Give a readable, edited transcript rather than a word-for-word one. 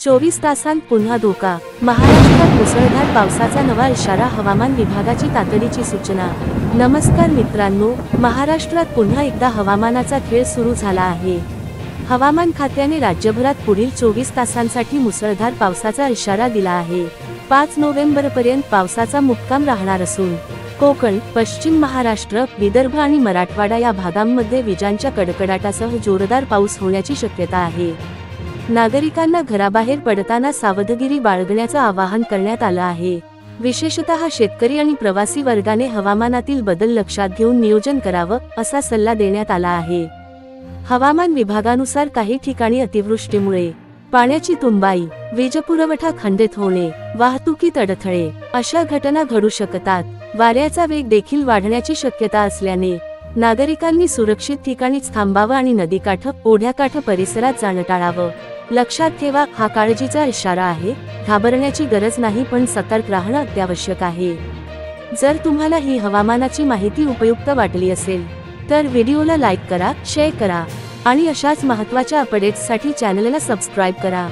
24 तासांत पुन्हा धोका। महाराष्ट्रात मुसळधार पावसाचा नवा इशारा, हवामान विभागाची तातडीची सूचना। नमस्कार मित्रांनो, महाराष्ट्रात पुन्हा एकदा हवामानाचा खेळ सुरू झाला आहे। हवामान खात्याने राज्यभरात पुढील 24 तासांसाठी मुसळधार पावसाचा इशारा दिला आहे। 5 नोव्हेंबरपर्यंत पावसाचा मुक्काम राहणार असून कोकण, पश्चिम महाराष्ट्र, विदर्भ आणि मराठवाडा या भागांमध्ये विजांच्या कडकडाटासह जोरदार पाऊस होण्याची शक्यता आहे। नागरिकांना घराबाहेर पडताना सावधगिरी बाळगण्याचं आवाहन करण्यात आलं आहे। विशेषतः शेतकरी आणि प्रवासी वर्गाने हवामानातील बदल लक्षात घेऊन नियोजन करावं, असा सल्ला देण्यात आला आहे। हवामान विभागानुसार काही ठिकाणी अतिवृष्टीमुळे पाण्याची तुंबाई, वीजपुरवठा खंडित होणे, वाहतुकीत अडथळे अशा घटना घडू शकतात। वाऱ्याचा वेग देखील वाढण्याची शक्यता असल्याने नागरिकांनी सुरक्षित ठिकाणीच थांबावं आणि नदीकाठ, ओढ्याकाठ परिसरात जाणं टाळावं। लक्षात ठेवा, हा काळजीचा इशारा आहे। घाबरण्याची गरज नाही, पण सतर्क राहणं अत्यावश्यक आहे। जर तुम्हाला ही हवामानाची माहिती उपयुक्त वाटली असेल तर व्हिडिओला लाईक करा, शेअर करा आणि अशाच महत्त्वाच्या अपडेट्ससाठी चॅनलला सबस्क्राईब करा।